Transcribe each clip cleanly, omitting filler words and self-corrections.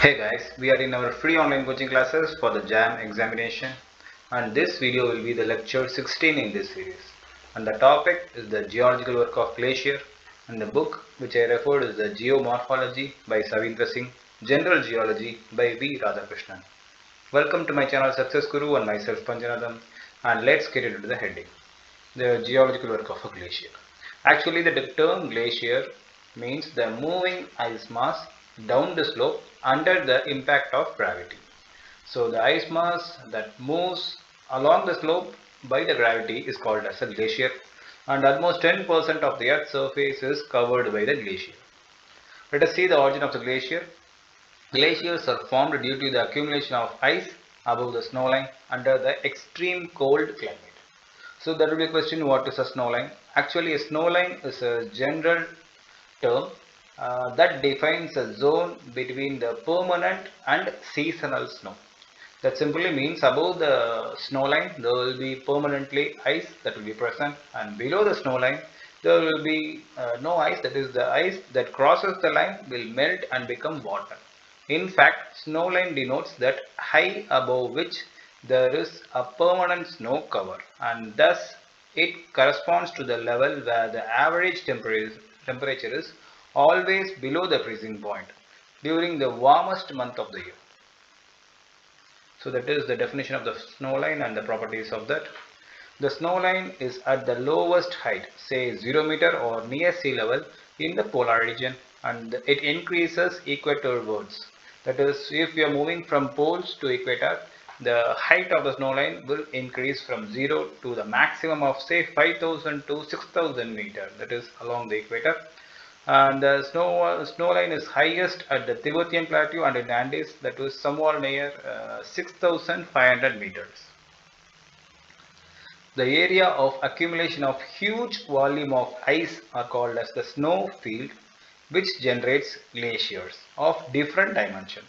Hey guys, we are in our free online coaching classes for the JAM examination, and this video will be the lecture 16 in this series. And the topic is the geological work of glacier, and the book which I referred is the Geomorphology by Savindra Singh, General Geology by V. Radhakrishnan. Welcome to my channel Success Guru and myself Panjanadam, and let's get into the heading. The geological work of a glacier. Actually, the term glacier means the moving ice mass down the slope under the impact of gravity. So, the ice mass that moves along the slope by the gravity is called as a glacier, and almost 10% of the Earth's surface is covered by the glacier. Let us see the origin of the glacier. Glaciers are formed due to the accumulation of ice above the snowline under the extreme cold climate. So there will be a question, what is a snowline? Actually, a snowline is a general term that defines a zone between the permanent and seasonal snow. That simply means above the snowline there will be permanently ice that will be present, and below the snowline there will be no ice, that is the ice that crosses the line will melt and become water. In fact, snowline denotes that high above which there is a permanent snow cover, and thus it corresponds to the level where the average temperature is always below the freezing point during the warmest month of the year. So that is the definition of the snowline and the properties of that. The snowline is at the lowest height, say 0 meter or near sea level in the polar region, and it increases equatorwards. That is, if you are moving from poles to equator, the height of the snowline will increase from 0 to the maximum of say 5000 to 6000 meter, that is along the equator. And the snowline is highest at the Tibetan Plateau and in Andes, that was somewhere near 6500 meters. The area of accumulation of huge volume of ice are called as the snow field, which generates glaciers of different dimension.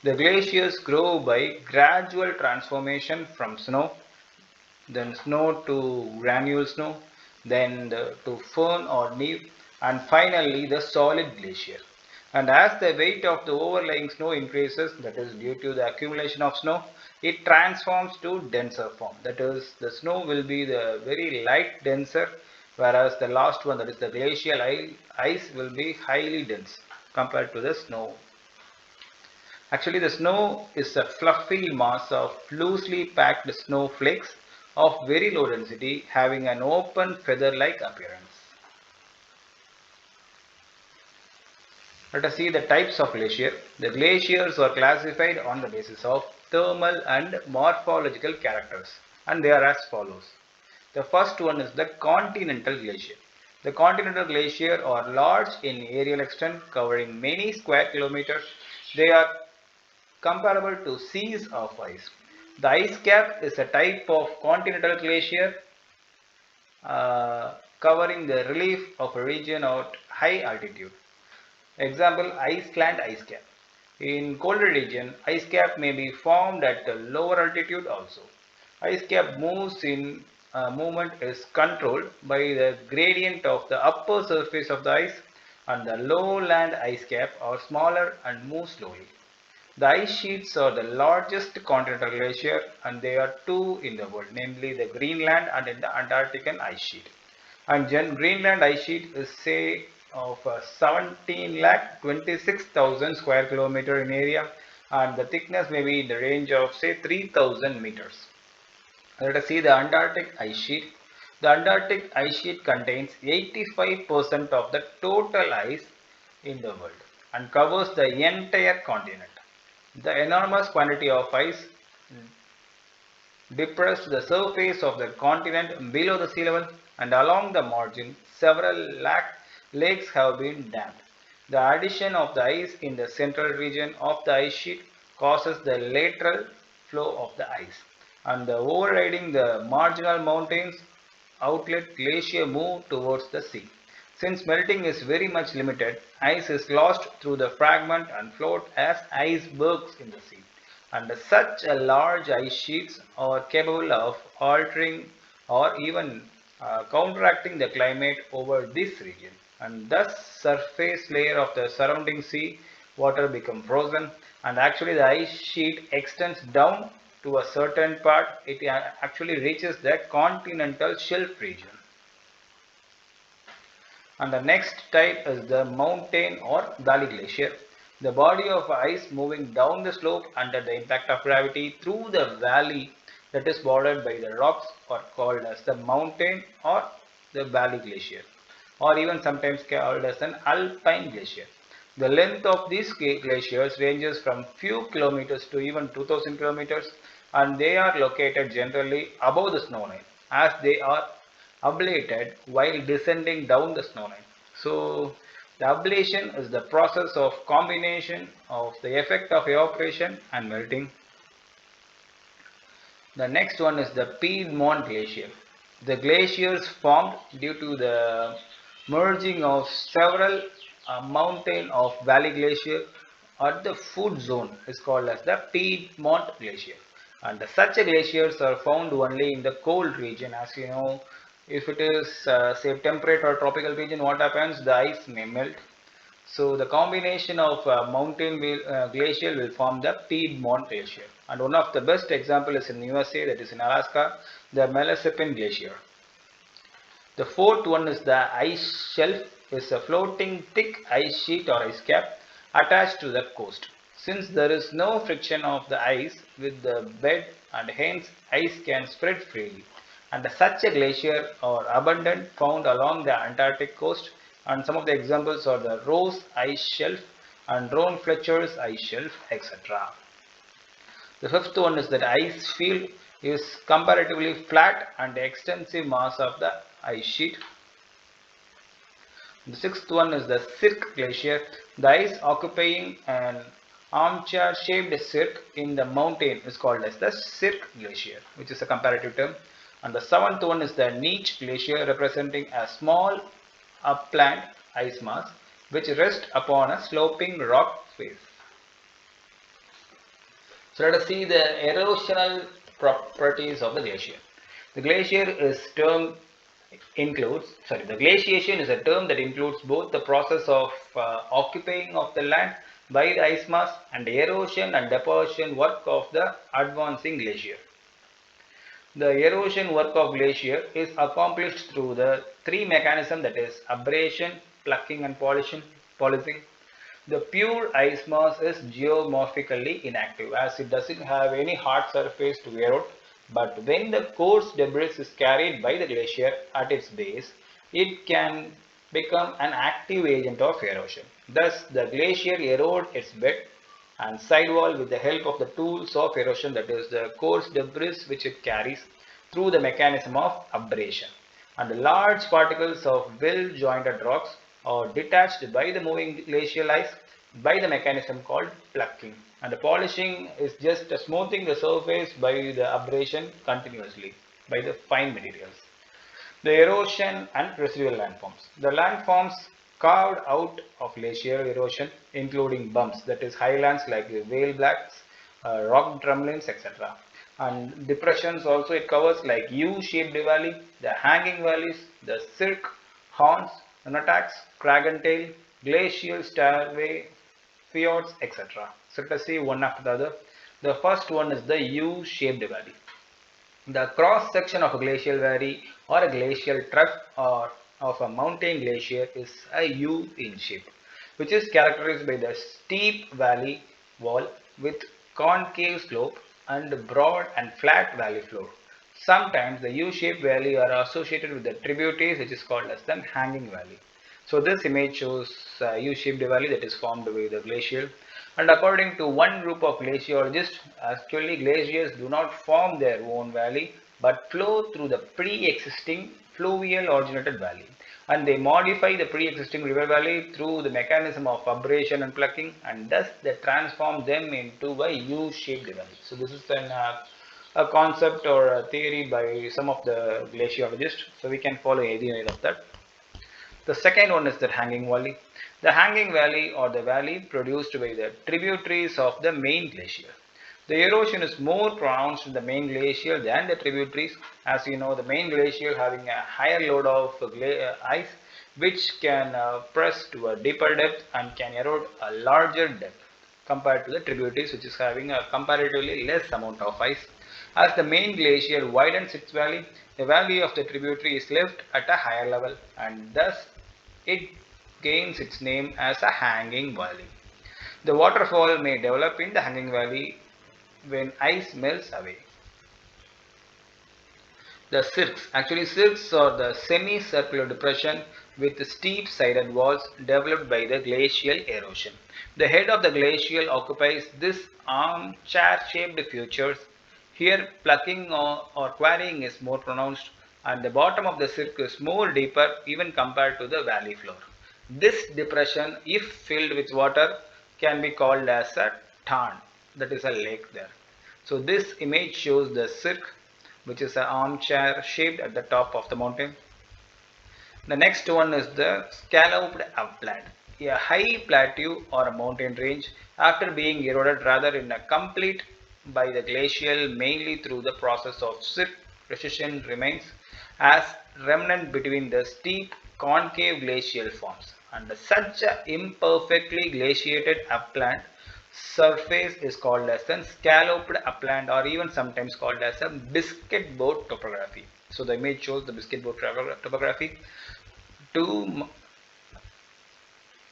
The glaciers grow by gradual transformation from snow, then snow to granule snow, then to fern or neve, and finally the solid glacier. And as the weight of the overlying snow increases, that is due to the accumulation of snow, it transforms to denser form. That is, the snow will be the very light denser, whereas the last one, that is the glacial ice, will be highly dense compared to the snow. Actually, the snow is a fluffy mass of loosely packed snowflakes of very low density having an open feather-like appearance. Let us see the types of glacier. The glaciers are classified on the basis of thermal and morphological characters, and they are as follows. The first one is the Continental Glacier. The Continental Glacier are large in aerial extent covering many square kilometers. They are comparable to seas of ice. The ice cap is a type of continental glacier covering the relief of a region at high altitude. Example, Iceland ice cap. In colder region, ice cap may be formed at a lower altitude also. Ice cap moves in movement is controlled by the gradient of the upper surface of the ice, and the lowland ice cap are smaller and move slowly. The ice sheets are the largest continental glacier, and there are two in the world, namely the Greenland and in the Antarctic Ice Sheet. And Greenland ice sheet is say of 17 lakh 26,000 square kilometer in area, and the thickness may be in the range of say 3000 meters. Let us see the Antarctic ice sheet. The Antarctic ice sheet contains 85% of the total ice in the world and covers the entire continent. The enormous quantity of ice depressed the surface of the continent below the sea level, and along the margin several lakes have been dammed. The addition of the ice in the central region of the ice sheet causes the lateral flow of the ice, and the overriding the marginal mountains outlet glacier move towards the sea. Since melting is very much limited, ice is lost through the fragment and float as icebergs in the sea. And such a large ice sheets are capable of altering or even counteracting the climate over this region, and thus surface layer of the surrounding sea water become frozen, and actually the ice sheet extends down to a certain part. It actually reaches the continental shelf region. And the next type is the mountain or valley glacier. The body of ice moving down the slope under the impact of gravity through the valley that is bordered by the rocks are called as the mountain or the valley glacier, or even sometimes called as an alpine glacier. The length of these glaciers ranges from few kilometers to even 2000 kilometers, and they are located generally above the snow line as they are ablated while descending down the snow line. So the ablation is the process of combination of the effect of evaporation and melting. The next one is the Piedmont Glacier. The glaciers formed due to the merging of several mountain of valley glacier at the foot zone is called as the Piedmont Glacier. And such glaciers are found only in the cold region. As you know, if it is say temperate or tropical region, what happens? The ice may melt. So the combination of mountain glacier will form the Piedmont Glacier. And one of the best example is in USA, that is in Alaska, the Mississippi Glacier. The fourth one is the ice shelf, is a floating thick ice sheet or ice cap attached to the coast. Since there is no friction of the ice with the bed and hence ice can spread freely. And such a glacier are abundant found along the Antarctic coast, and some of the examples are the Ross Ice Shelf and Ron Fletcher's Ice Shelf, etc. The fifth one is that ice field is comparatively flat and extensive mass of the ice sheet. The sixth one is the cirque glacier. The ice occupying an armchair shaped cirque in the mountain is called as the cirque glacier, which is a comparative term. And the seventh one is the niche glacier, representing a small upland ice mass which rests upon a sloping rock face. So let us see the erosional properties of the glacier. The glaciation is a term that includes both the process of occupying of the land by the ice mass and the erosion and deposition work of the advancing glacier. The erosion work of glacier is accomplished through the three mechanisms, that is abrasion, plucking and polishing. The pure ice mass is geomorphically inactive as it doesn't have any hard surface to erode, but when the coarse debris is carried by the glacier at its base, it can become an active agent of erosion. Thus, the glacier erodes its bed and sidewall with the help of the tools of erosion, that is the coarse debris which it carries through the mechanism of abrasion. And the large particles of well-jointed rocks are detached by the moving glacial ice by the mechanism called plucking. And the polishing is just smoothing the surface by the abrasion continuously by the fine materials. The erosion and residual landforms. The landforms carved out of glacial erosion, including bumps, that is highlands like the whale blacks, rock drumlins, etc. And depressions also it covers like U-shaped valley, the hanging valleys, the cirque, horns, nutacks, crag and tail, glacial stairway, fjords, etc. So let us see one after the other. The first one is the U-shaped valley. The cross section of a glacial valley or a glacial trough or of a mountain glacier is a U in shape, which is characterized by the steep valley wall with concave slope and broad and flat valley floor. Sometimes the U-shaped valley are associated with the tributaries, which is called as the hanging valley. So this image shows a U-shaped valley that is formed by the glacier. And according to one group of glaciologists, actually glaciers do not form their own valley but flow through the pre-existing fluvial originated valley, and they modify the pre-existing river valley through the mechanism of abrasion and plucking, and thus they transform them into a U-shaped valley. So this is a concept or a theory by some of the glaciologists, so we can follow any of that. The second one is the hanging valley. The hanging valley or the valley produced by the tributaries of the main glacier. The erosion is more pronounced in the main glacier than the tributaries. As you know, the main glacier having a higher load of ice which can press to a deeper depth and can erode a larger depth compared to the tributaries, which is having a comparatively less amount of ice. As the main glacier widens its valley, the valley of the tributary is left at a higher level, and thus it gains its name as a hanging valley. The waterfall may develop in the hanging valley when ice melts away. The cirques are the semicircular depression with steep sided walls developed by the glacial erosion. The head of the glacial occupies this armchair shaped features. Here plucking or quarrying is more pronounced, and the bottom of the cirque is more deeper even compared to the valley floor. This depression, if filled with water, can be called as a tarn, that is a lake there. So this image shows the cirque, which is an armchair shaped at the top of the mountain. The next one is the Scalloped Upland, a high plateau or a mountain range after being eroded rather in a complete by the glacial mainly through the process of cirque recession remains as remnant between the steep concave glacial forms, and such a imperfectly glaciated upland surface is called as a scalloped upland, or even sometimes called as a biscuit board topography. So the image shows the biscuit board topography. Two,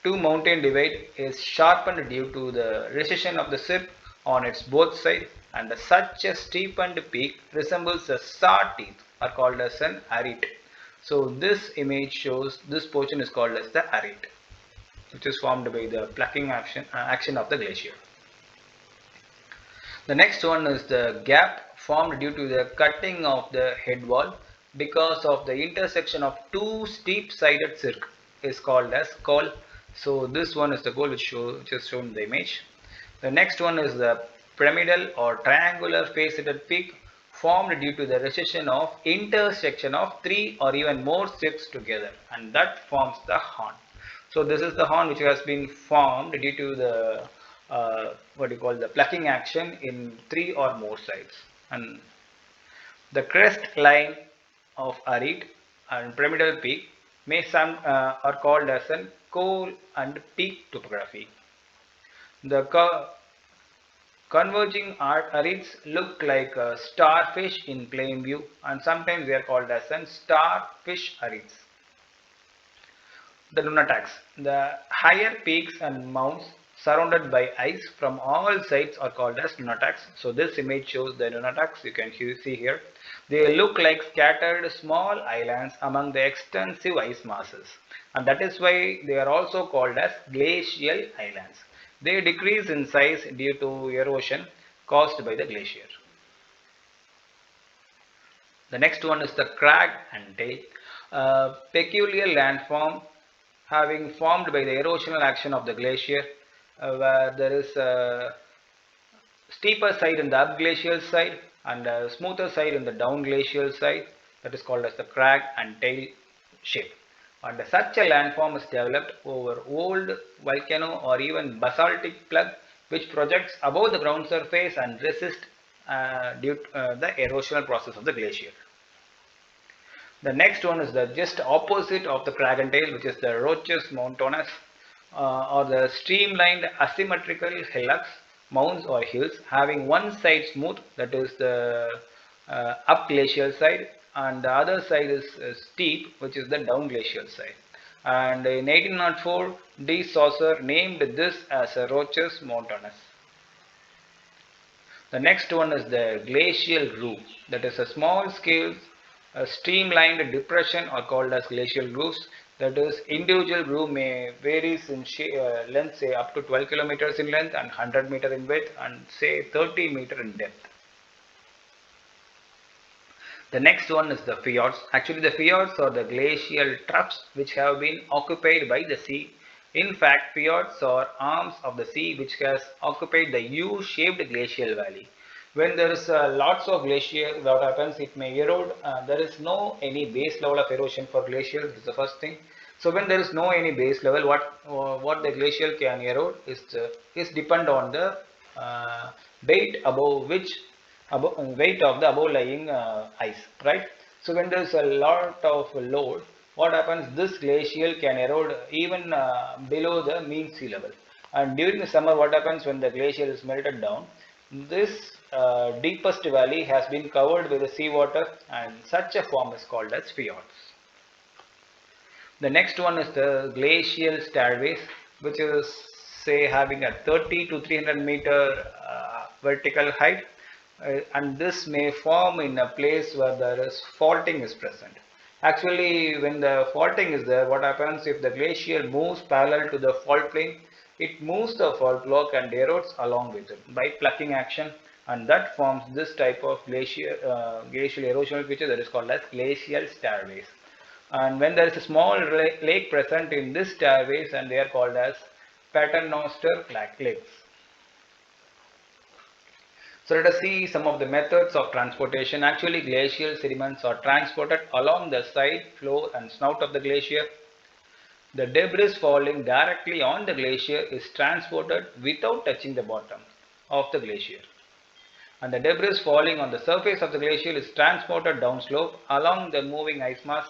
two mountain divide is sharpened due to the recession of the cirque on its both sides, and such a steepened peak resembles a saw teeth are called as an arete. So this image shows this portion is called as the arete, which is formed by the plucking action of the glacier. The next one is the gap formed due to the cutting of the head wall because of the intersection of two steep sided cirques is called as col. So this one is the col which is shown in the image. The next one is the pyramidal or triangular face-headed peak formed due to the recession of intersection of three or even more cirques together, and that forms the horn. So this is the horn which has been formed due to the the plucking action in three or more sides. And the crest line of arete and pyramidal peak may some are called as an col and peak topography. The converging aretes look like a starfish in plain view, and sometimes they are called as an starfish aretes. The nunataks, the higher peaks and mounds surrounded by ice from all sides are called as nunataks. So this image shows the nunataks. You can see here. They look like scattered small islands among the extensive ice masses, and that is why they are also called as glacial islands. They decrease in size due to erosion caused by the glacier. The next one is the crag and tail, a peculiar landform having formed by the erosional action of the glacier, where there is a steeper side in the up glacial side and a smoother side in the down glacial side, that is called as the crag and tail shape. And such a landform is developed over old volcano or even basaltic plug which projects above the ground surface and resists due to the erosional process of the glacier. The next one is the just opposite of the crag and tail, which is the roches mountainous or the streamlined asymmetrical hillocks, mounds or hills having one side smooth, that is the up glacial side, and the other side is steep, which is the down glacial side. And in 1804, D. Saucer named this as a roches mountainous. The next one is the glacial groove, that is a small scale streamlined depression are called as glacial grooves. That is, individual groove may varies in length, say up to 12 kilometers in length and 100 meter in width and say 30 meter in depth. The next one is the fjords. Actually, the fjords are the glacial troughs which have been occupied by the sea. In fact, fjords are arms of the sea which has occupied the U-shaped glacial valley. When there is lots of glacier, what happens, it may erode. There is no any base level of erosion for glaciers. This is the first thing. So when there is no any base level, what the glacial can erode is depend on the weight above weight of the above lying ice, right? So when there is a lot of load, what happens, this glacial can erode even below the mean sea level. And during the summer, what happens when the glacier is melted down, this deepest valley has been covered with the seawater, and such a form is called as fjords. The next one is the Glacial Stairways, which is say having a 30 to 300 meter vertical height, and this may form in a place where there is faulting is present. Actually, when the faulting is there, what happens if the glacier moves parallel to the fault plane, it moves the fault block and erodes along with it by plucking action, and that forms this type of glacial erosional feature that is called as glacial stairways. And when there is a small lake present in this stairways, and they are called as paternoster lakes. So let us see some of the methods of transportation. Actually, glacial sediments are transported along the side, floor and snout of the glacier. The debris falling directly on the glacier is transported without touching the bottom of the glacier. And the debris falling on the surface of the glacier is transported downslope along the moving ice mass,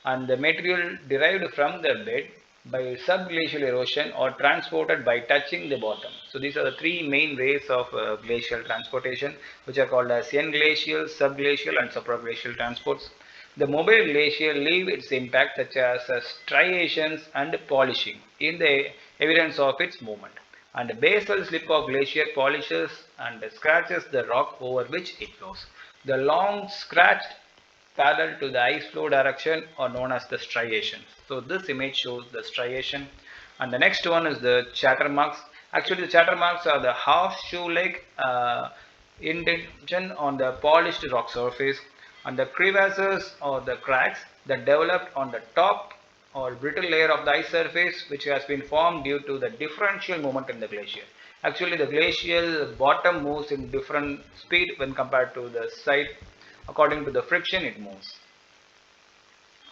and the material derived from the bed by subglacial erosion or transported by touching the bottom. So these are the three main ways of glacial transportation, which are called as englacial, subglacial and supraglacial transports. The mobile glacier leave its impact such as striations and polishing in the evidence of its movement. And the basal slip of glacier polishes and scratches the rock over which it flows. The long scratched parallel to the ice flow direction are known as the striations. So this image shows the striation, and the next one is the chatter marks. Actually, the chatter marks are the horseshoe-like indentation on the polished rock surface, and the crevasses or the cracks that developed on the top or brittle layer of the ice surface, which has been formed due to the differential movement in the glacier. Actually, the glacial bottom moves in different speed when compared to the side. According to the friction, it moves.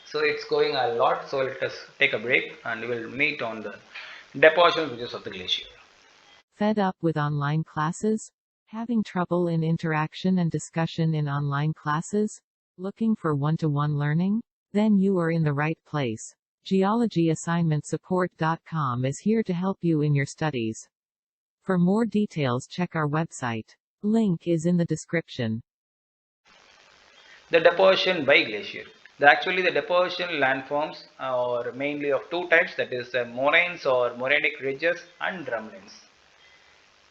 So it's going a lot. So let us take a break and we will meet on the deposition features of the glacier. Fed up with online classes? Having trouble in interaction and discussion in online classes? Looking for one-to-one learning? Then you are in the right place. GeologyAssignmentSupport.com is here to help you in your studies. For more details, check our website. Link is in the description. The deposition by glacier. Actually, the deposition landforms are mainly of two types, that is moraines or morainic ridges and drumlins.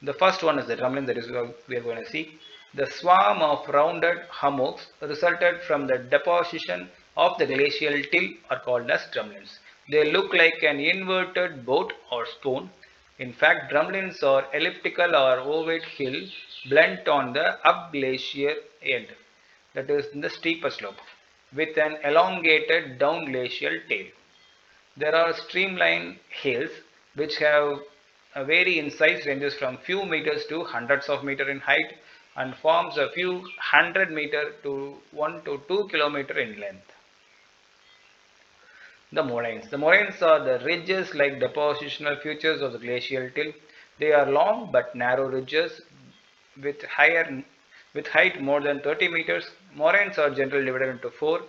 The first one is the drumlin, that is what we are going to see. The swarm of rounded hummocks resulted from the deposition of the glacial till are called as drumlins. They look like an inverted boat or spoon. In fact, drumlins are elliptical or ovate hill blunt on the up glacier end, that is in the steeper slope, with an elongated down glacial tail. There are streamline hills which have vary in size, ranges from few meters to hundreds of meters in height, and forms a few 100 meter to 1 to 2 kilometer in length. The moraines. The moraines are the ridges like depositional features of the glacial till. They are long but narrow ridges with height more than 30 meters. Moraines are generally divided into four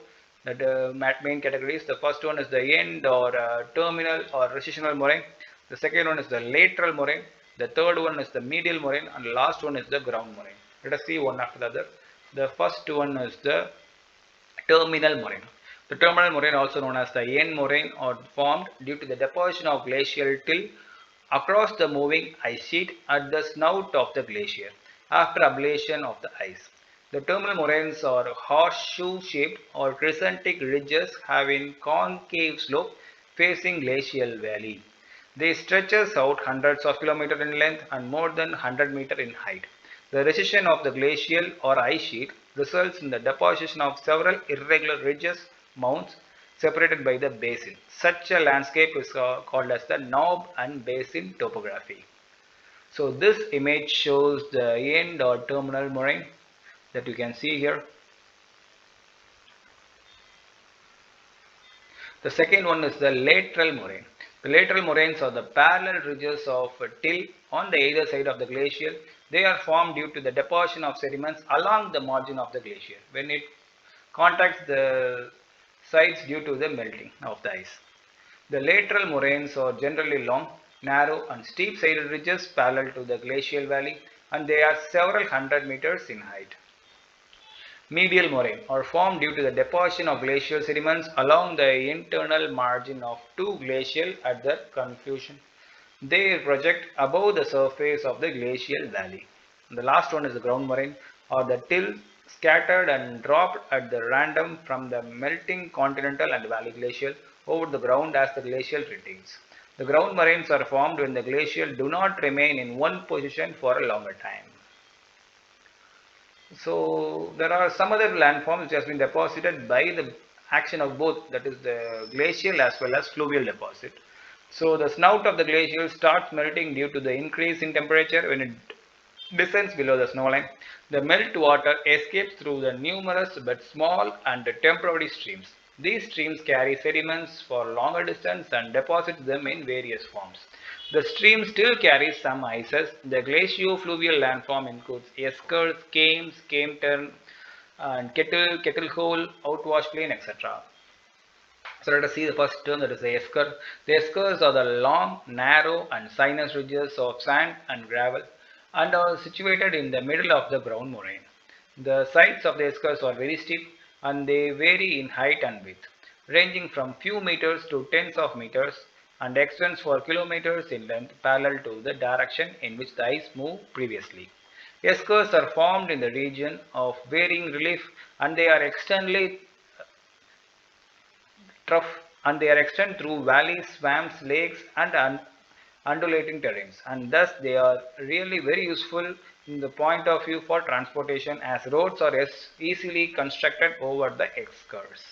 main categories. The first one is the end or terminal or recessional moraine. The second one is the lateral moraine. The third one is the medial moraine, and the last one is the ground moraine. Let us see one after the other. The first one is the terminal moraine. The terminal moraine, also known as the end moraine, are formed due to the deposition of glacial till across the moving ice sheet at the snout of the glacier after ablation of the ice. The terminal moraines are horseshoe-shaped or crescentic ridges having concave slope facing glacial valley. They stretches out hundreds of kilometers in length and more than 100 meters in height. The recession of the glacial or ice sheet results in the deposition of several irregular ridges, mounds, separated by the basin. Such a landscape is called as the knob and basin topography. So this image shows the end or terminal moraine that you can see here. The second one is the lateral moraine. The lateral moraines are the parallel ridges of till on the either side of the glacier. They are formed due to the deposition of sediments along the margin of the glacier. When it contacts the sides due to the melting of the ice. The lateral moraines are generally long, narrow and steep-sided ridges parallel to the glacial valley, and they are several hundred meters in height. Medial moraine are formed due to the deposition of glacial sediments along the internal margin of two glacial at their confluence. They project above the surface of the glacial valley. The last one is the ground moraine, or the till scattered and dropped at the random from the melting continental and valley glacial over the ground as the glacial retains. The ground moraines are formed when the glacial do not remain in one position for a longer time. So there are some other landforms which has been deposited by the action of both, that is the glacial as well as fluvial deposit. So the snout of the glacial starts melting due to the increase in temperature when it descends below the snow line. The melt water escapes through the numerous but small and temporary streams. These streams carry sediments for longer distance and deposit them in various forms. The stream still carries some ices. The glaciofluvial landform includes eskers, kames, kame and kettle hole, outwash plain, etc. So let us see the first term, that is the esker. The eskers are the long, narrow and sinuous ridges of sand and gravel and are situated in the middle of the ground moraine. The sides of the eskers are very steep and they vary in height and width, ranging from few meters to tens of meters, and extends for kilometers in length parallel to the direction in which the ice moved previously. Eskers are formed in the region of varying relief and they are externally trough, and they are extend through valleys, swamps, lakes and undulating terrains, and thus they are really very useful in the point of view for transportation, as roads are easily constructed over the eskers.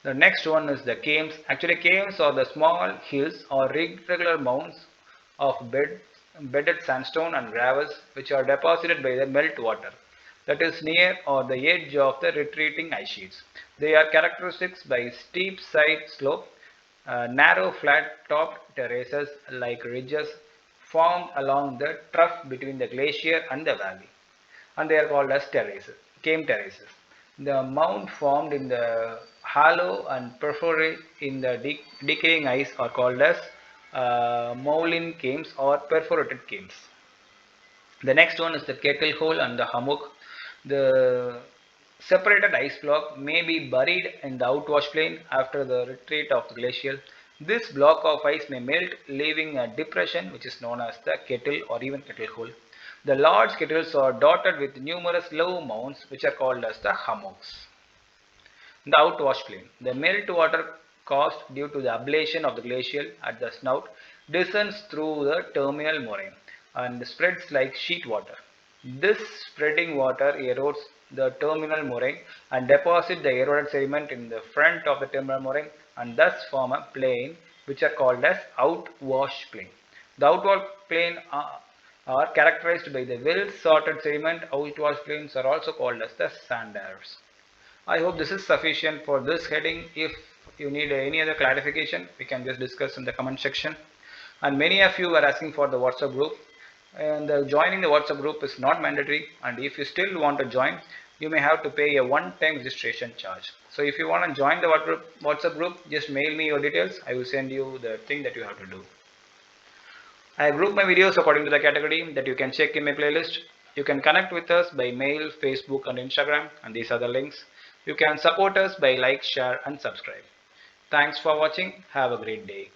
The next one is the cames. Actually, cames are the small hills or irregular mounds of bedded sandstone and gravels which are deposited by the melt water, that is near or the edge of the retreating ice sheets. They are characteristic by steep side slope, narrow flat topped terraces like ridges formed along the trough between the glacier and the valley, and they are called as terraces, came terraces. The mound formed in the hollow and perforate in the decaying ice are called as moulin cames or perforated cames. The next one is the kettle hole and the hummock. The separated ice block may be buried in the outwash plain after the retreat of the glacial. This block of ice may melt, leaving a depression which is known as the kettle or even kettle hole. The large kettles are dotted with numerous low mounds which are called as the hummocks. The outwash plain. The melt water caused due to the ablation of the glacial at the snout descends through the terminal moraine and spreads like sheet water. This spreading water erodes the terminal moraine and deposits the eroded sediment in the front of the terminal moraine and thus form a plain which are called as outwash plain. The outwash plain are characterized by the well sorted sediment. Outwash plains are also called as the sandars. I hope this is sufficient for this heading. If you need any other clarification, we can just discuss in the comment section. And many of you are asking for the WhatsApp group, and joining the WhatsApp group is not mandatory, and if you still want to join, you may have to pay a one-time registration charge. So if you want to join the WhatsApp group, just mail me your details. I will send you the thing that you have to do. I have grouped my videos according to the category that you can check in my playlist. You can connect with us by mail, Facebook and Instagram, and these are the links. You can support us by like, share and subscribe. Thanks for watching. Have a great day.